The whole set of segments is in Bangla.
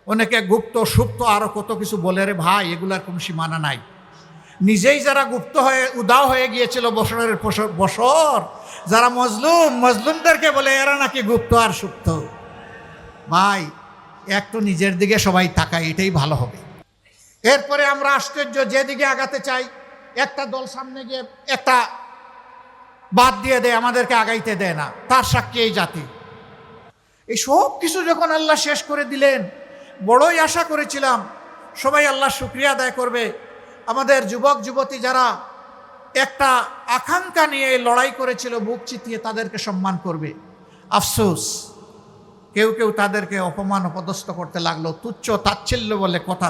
অনেকে গুপ্ত সুপ্ত আরো কত কিছু বলে রে ভাই, এগুলার কোনো সীমানা নাই। নিজেই যারা গুপ্ত হয়ে উদাও হয়ে গিয়েছিল বছরের বছর, যারা মজলুমদেরকে বলে এরা নাকি গুপ্ত আর সুপ্ত। ভাই একটু নিজের দিকে সবাই তাকায়, এটাই ভালো হবে। এরপরে আমরা আশ্চর্য, যেদিকে আগাতে চাই একটা দল সামনে গিয়ে একটা বাদ দিয়ে দেয়, আমাদেরকে আগাইতে দেয় না। তার সাক্ষী এই জাতি। এই সব কিছু যখন আল্লাহ শেষ করে দিলেন, বড়ই আশা করেছিলাম সবাই আল্লাহ শুকরিয়া আদায় করবে। আমাদের যুবক যুবতী যারা একটা আকাঙ্ক্ষা নিয়ে লড়াই করেছিল, বুক চিতিয়ে, তাদেরকে সম্মান করবে। আফসোস, কেউ কেউ তাদেরকে অপমান অপদস্থ করতে লাগলো, তুচ্ছ তাচ্ছিল্য বলে কথা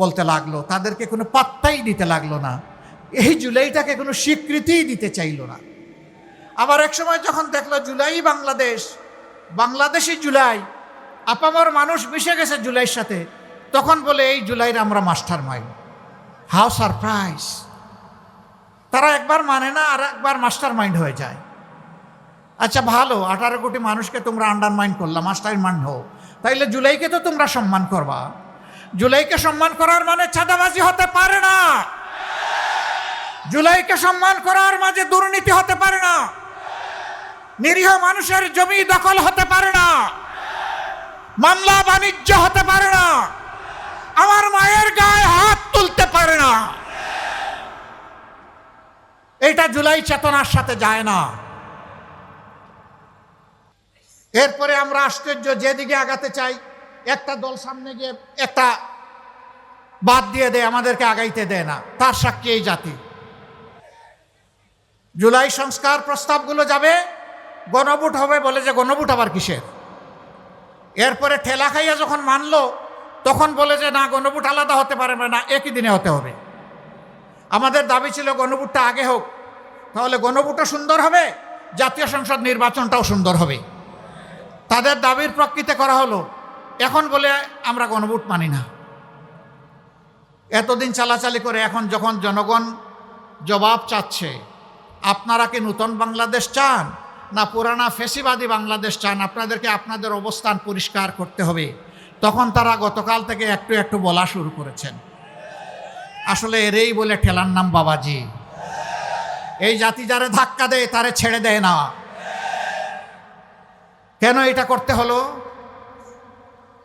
বলতে লাগলো, তাদেরকে কোনো পাত্তাই দিতে লাগলো না। এই জুলাইটাকে কোনো স্বীকৃতিই দিতে চাইল না। আবার এক সময় যখন দেখলো জুলাই বাংলাদেশি জুলাই, আপামর মানুষ মিশে গেছে জুলাইয়ের সাথে, তখন বলে এই জুলাইয়ের আমরা মাস্টার মাইন্ড। How surprise! তারা একবার মানে না, আর একবার মাস্টার মাইন্ড হয়ে যায়। আচ্ছা ভালো, 18 কোটি মানুষকে তোমরা আন্ডারমাইন্ড করলা, মাস্টার মাইন্ড হও, তাইলে জুলাইকে তো তোমরা সম্মান করবা। জুলাইকে সম্মান করার মানে চাঁদাবাজি হতে পারে না। জুলাইকে সম্মান করার মাঝে দুর্নীতি হতে পারে না। নিরীহ মানুষের জমি দখল হতে পারে না। মামলা বাণিজ্য হতে পারে না। আমার মায়ের গায়ে হাত তুলতে পারে না। এটা জুলাই চেতনার সাথে যায় না। এরপরে আমরা আশ্চর্য, যেদিকে আগাতে চাই একটা দল সামনে গিয়ে একটা বাদ দিয়ে দেয়, আমাদেরকে আগাইতে দেয় না। তার সাক্ষী এই জাতি। জুলাই সংস্কার প্রস্তাবগুলো যাবে, গণভোট হবে, বলে যে গণভোট আবার কিসের? এরপরে ঠেলা খাইয়া যখন মানলো, তখন বলে যে না, গণভোট আলাদা হতে পারে না, একই দিনে হতে হবে। আমাদের দাবি ছিল গণভোটটা আগে হোক, তাহলে গণভোটও সুন্দর হবে, জাতীয় সংসদ নির্বাচনটাও সুন্দর হবে। তাদের দাবির প্রেক্ষিতে করা হলো। এখন বলে আমরা গণভোট মানি না। এতদিন চালাচালি করে এখন যখন জনগণ জবাব চাচ্ছে, আপনারা কি নতুন বাংলাদেশ চান না পুরানা ফেসিবাদী বাংলাদেশ চান, আপনাদেরকে আপনাদের অবস্থান পরিষ্কার করতে হবে, তখন তারা গতকাল থেকে একটু একটু বলা শুরু করেছেন। আসলে এরেই বলে ঠেলার নাম বাবাজি। এই জাতি যারে ধাক্কা দেয় তারে ছেড়ে দেয় না। কেন এটা করতে হলো?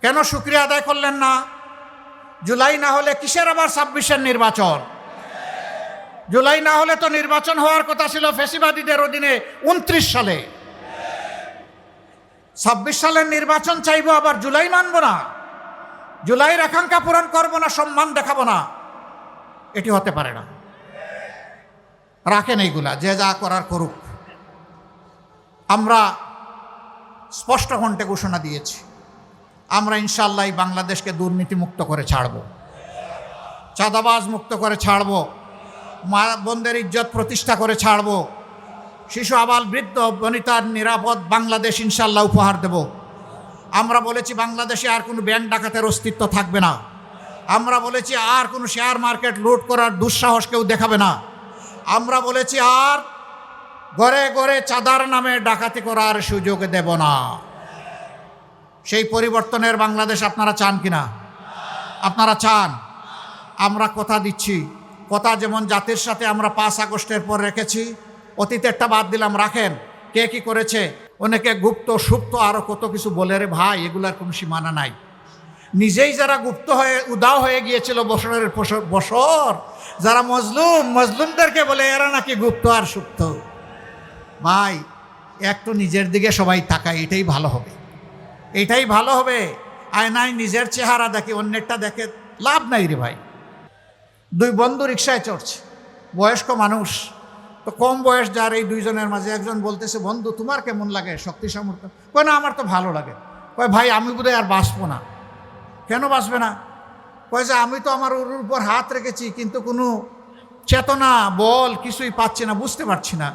কেন শুকরিয়া আদায় করলেন না? জুলাই না হলে কিসের আবার 26-এর নির্বাচন? জুলাই না হলে তো নির্বাচন হওয়ার কথা ছিল ফেসিবাদীদের অধীনে 29 সালে। 26 সালের নির্বাচন চাইবো, আবার জুলাই মানবো না, জুলাইয়ের আকাঙ্ক্ষা পূরণ করবো না, সম্মান দেখাবো না? এটি হতে পারে না। রাখেন এইগুলা, যে যা করার করুক। আমরা স্পষ্ট কণ্ঠে ঘোষণা দিয়েছি, আমরা ইনশাআল্লাহ এই বাংলাদেশকে দুর্নীতি মুক্ত করে ছাড়ব, চাঁদাবাজ মুক্ত করে ছাড়ব, মা বোনদের ইজ্জত প্রতিষ্ঠা করে ছাড়ব, শিশু আবাল বৃদ্ধ বনিতার নিরাপদ বাংলাদেশ ইনশাআল্লাহ উপহার দেব। আমরা বলেছি বাংলাদেশে আর কোনো ব্যাংক ডাকাতের অস্তিত্ব থাকবে না। আমরা বলেছি আর কোনো শেয়ার মার্কেট লুট করার দুঃসাহস কেউ দেখাবে না। আমরা বলেছি আর ঘরে ঘরে চাঁদার নামে ডাকাতি করার সুযোগ দেব না। সেই পরিবর্তনের বাংলাদেশ আপনারা চান কিনা? আপনারা চান? আমরা কথা দিচ্ছি, কথা যেমন জাতির সাথে আমরা 5 আগস্টের পর রেখেছি, অতীতেরটা বাদ দিলাম, রাখেন কে কি করেছে। অনেকে গুপ্ত সুপ্ত আরো কত কিছু বলে রে ভাই, এগুলার কোনো সীমানা নাই। নিজেই যারা গুপ্ত হয়ে উদাও হয়ে গিয়েছিল বছরের বছর, যারা মজলুমদেরকে বলে এরা নাকি গুপ্ত আর সুপ্ত। ভাই একটু নিজের দিকে সবাই তাকায়, এটাই ভালো হবে, এটাই ভালো হবে। আয়নায় নিজের চেহারা দেখে অন্যেরটা দেখে লাভ নাই রে ভাই। 2 বন্ধু রিক্সায় চড়ছে, বয়স্ক মানুষ, তো কম বয়স যার, এই 2 জনের মাঝে একজন বলতেছে, বন্ধু তোমার কেমন লাগে, শক্তি সামর্থ্য? কয় না, আমার তো ভালো লাগে। কয় ভাই আমি বোধহয় আর বাঁচবো না। কেন বাঁচবে না? কয় যে আমি তো আমার উরুর উপর হাত রেখেছি, কিন্তু কোনো চেতনা বল কিছুই পাচ্ছি না, বুঝতে পারছি না।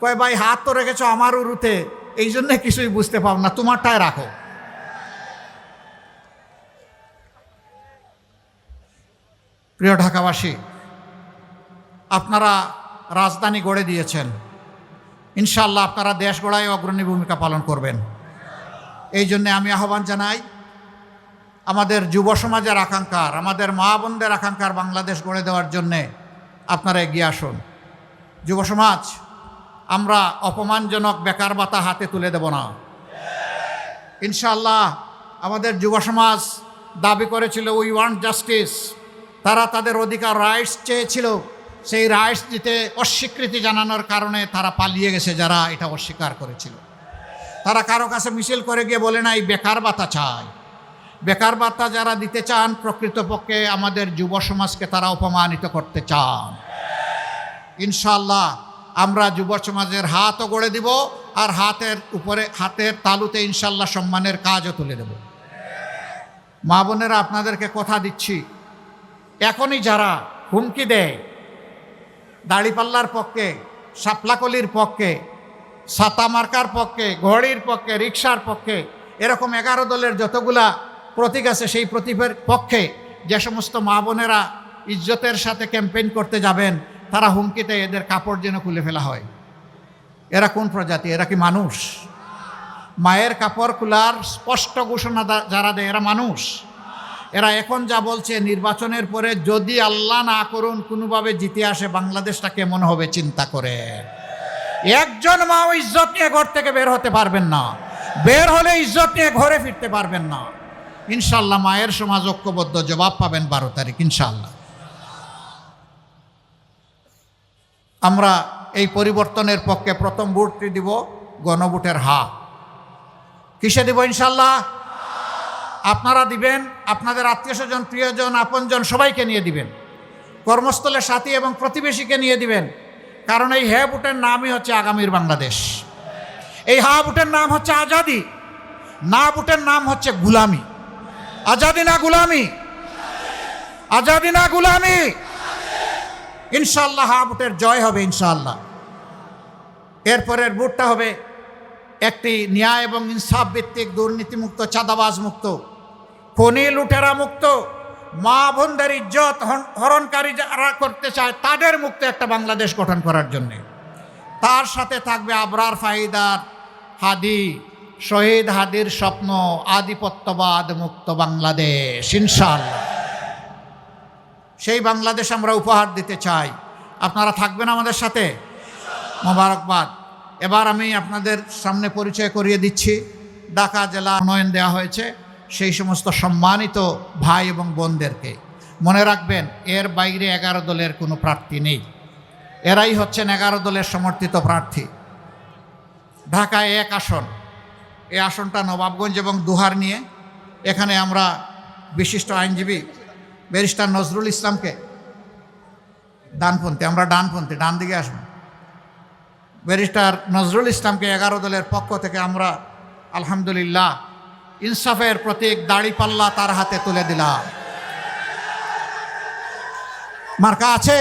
কয় ভাই হাত তো রেখেছো আমার উরুতে, এই জন্যে কিছুই বুঝতে পাও না, তোমারটায় রাখো। প্রিয় ঢাকাবাসী, আপনারা রাজধানী গড়ে দিয়েছেন, ইনশাআল্লাহ আপনারা দেশ গড়ায় অগ্রণী ভূমিকা পালন করবেন। এই জন্যে আমি আহ্বান জানাই, আমাদের যুব সমাজের আকাঙ্ক্ষার, আমাদের মা বোনদের আকাঙ্ক্ষার বাংলাদেশ গড়ে দেওয়ার জন্যে আপনারা এগিয়ে আসুন। যুব সমাজ, আমরা অপমানজনক বেকার ভাতা হাতে তুলে দেব না ইনশাআল্লাহ। আমাদের যুব সমাজ দাবি করেছিল উই ওয়ান্ট জাস্টিস। তারা তাদের অধিকার রাইটস চেয়েছিল, সেই রাইটস দিতে অস্বীকৃতি জানানোর কারণে তারা পালিয়ে গেছে। যারা এটা অস্বীকার করেছিল তারা কারো কাছে মিছিল করে গিয়ে বলে নাই বেকার ভাতা চাই। বেকার ভাতা যারা দিতে চান, প্রকৃতপক্ষে আমাদের যুব সমাজকে তারা অপমানিত করতে চান। ইনশাআল্লাহ আমরা যুব সমাজের হাতও গড়ে দিব, আর হাতের তালুতে ইনশাআল্লাহ সম্মানের কাজও তুলে দেব। মা বোনেরা, আপনাদেরকে কথা দিচ্ছি, এখনই যারা হুমকি দেয় দাড়িপাল্লার পক্ষে, শাপলাকলির পক্ষে, ছাতা মার্কার পক্ষে, ঘড়ির পক্ষে, রিক্সার পক্ষে, এরকম 11 দলের যতগুলা প্রতীক আছে, সেই প্রতীকের পক্ষে যে সমস্ত মা বোনেরা ইজ্জতের সাথে ক্যাম্পেইন করতে যাবেন, তারা হুমকিতে এদের কাপড় যেন খুলে ফেলা হয়। এরা কোন প্রজাতি? এরা কি মানুষ? মায়ের কাপড় খোলার স্পষ্ট ঘোষণা যারা দেয়, এরা মানুষ? এরা এখন যা বলছে, নির্বাচনের পরে যদি আল্লাহ না করুন কোনোভাবে জিতে আসে, বাংলাদেশটা কেমন হবে চিন্তা করে। একজন মাও ইজ্জত নিয়ে ঘর থেকে বের হতে পারবেন না, বের হলে ইজ্জত নিয়ে ঘরে ফিরতে পারবেন না। ইনশাআল্লাহ মায়ের সমাজ ঐক্যবদ্ধ জবাব পাবেন 12 তারিখ ইনশাআল্লাহ। আমরা এই পরিবর্তনের পক্ষে প্রথম ভোটটি দিব গণভোটের হা। কিসে দিব? ইনশাআল্লাহ আপনারা দিবেন, আপনাদের আত্মীয় স্বজন, প্রিয়জন, আপনজন সবাইকে নিয়ে দিবেন, কর্মস্থলের সাথী এবং প্রতিবেশীকে নিয়ে দিবেন। কারণ এই হ্যাঁ ভোটের নামই হচ্ছে আগামীর বাংলাদেশ। এই হা ভোটের নাম হচ্ছে আজাদি, না ভোটের নাম হচ্ছে গুলামি। আজাদি না গুলামি, আজাদি না গুলামি। ইনশাআল্লাহ হা ভোটের জয় হবে ইনশাআল্লাহ। এরপরের ভোটটা হবে একটি ন্যায় এবং ইনসাফ ভিত্তিক, দুর্নীতিমুক্ত, চাঁদাবাজ মুক্ত, খনি লুটেরা মুক্ত, মা বোনদের ইজ্জত হরণকারী যারা করতে চায় তাদের মুক্ত একটা বাংলাদেশ গঠন করার জন্যে। তার সাথে থাকবে আবরার ফাহিদার হাদি, শহীদ হাদির স্বপ্ন, আধিপত্যবাদ মুক্ত বাংলাদেশ ইনশাআল্লাহ। সেই বাংলাদেশ আমরা উপহার দিতে চাই। আপনারা থাকবেন আমাদের সাথে? মোবারকবাদ। এবার আমি আপনাদের সামনে পরিচয় করিয়ে দিচ্ছি, ঢাকা জেলা মনোনয়ন দেওয়া হয়েছে সেই সমস্ত সম্মানিত ভাই এবং বোনদেরকে। মনে রাখবেন, এর বাইরে 11 দলের কোনো প্রার্থী নেই, এরাই হচ্ছেন 11 দলের সমর্থিত প্রার্থী। ঢাকায় 1 আসন, এই আসনটা নবাবগঞ্জ এবং দুহার নিয়ে। এখানে আমরা বিশিষ্ট আইনজীবী ব্যারিস্টার নজরুল ইসলামকে, ডানপন্থী, আমরা ডানপন্থী, ডান দিকে আসবেন, ব্যারিস্টার নজরুল ইসলামকে 11 দলের পক্ষ থেকে আমরা আলহামদুলিল্লাহ ইনসাফের প্রতীক দাড়িপাল্লা তার হাতে তুলে দিলাম। মার্কা আছে?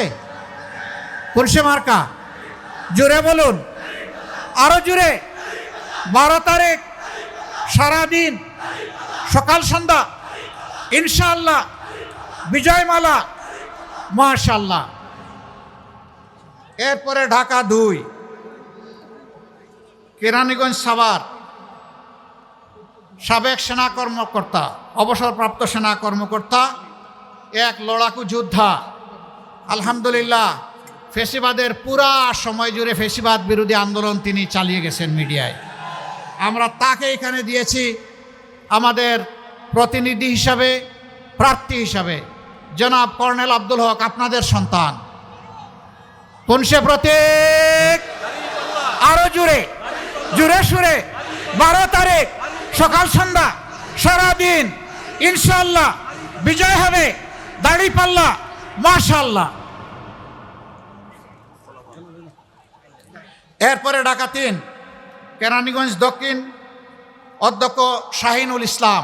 কোন সে মার্কা? জোরে বলুন, আরো জোরে। 12 তারিখ সারাদিন সকাল সন্ধ্যা ইনশাআল্লাহ বিজয়মালা, মাশাআল্লাহ। এরপরে ঢাকা 2, কেরানীগঞ্জ সাভার, সাবেক সেনা কর্মকর্তা, অবসরপ্রাপ্ত সেনা কর্মকর্তা, এক লড়াকু যোদ্ধা, আলহামদুলিল্লাহ ফেসিবাদের পুরা সময় জুড়ে ফেসিবাদ বিরোধী আন্দোলন তিনি চালিয়ে গেছেন মিডিয়ায়। আমরা তাকে এখানে দিয়েছি আমাদের প্রতিনিধি হিসাবে, প্রার্থী হিসাবে। জনাব কর্নেল আব্দুল হক, আপনাদের সন্তান। কোন সে প্রতীক? আরো জুড়ে, জুড়ে সুরে। 12 তারিখ সকাল সন্ধ্যা সারাদিন ইনশাআল্লাহ বিজয় হবে দাড়িপাল্লা, মাশাআল্লাহ। এরপরে ঢাকা 3, কেরানীগঞ্জ দক্ষিণ, অধ্যক্ষ শাহিনুল ইসলাম।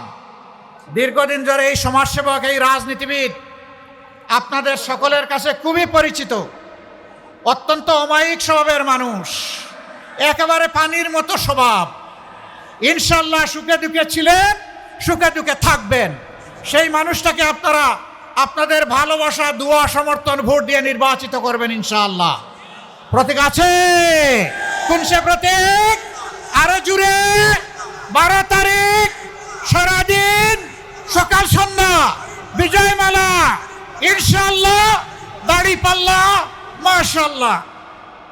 দীর্ঘদিন ধরে এই সমাজসেবক, এই রাজনীতিবিদ আপনাদের সকলের কাছে খুবই পরিচিত। অত্যন্ত অমায়িক স্বভাবের মানুষ, একেবারে পানির মতো স্বভাব। ইনশাআল্লাহ সুখে দুঃখে ছিলেন, সুখে দুঃখে থাকবেন। সেই মানুষটাকে আপনারা আপনাদের ভালোবাসা, দোয়া, সমর্থন, ভোট দিয়ে নির্বাচিত করবেন ইনশাআল্লাহ। প্রতীক আছে? কোন সে প্রতীক? আরো জুড়ে। 12 তারিখ সারাদিন সকাল সন্ধ্যা বিজয়মালা, ইনশাআল্লাহ, দাড়ি পাল্লা, মাশাআল্লাহ।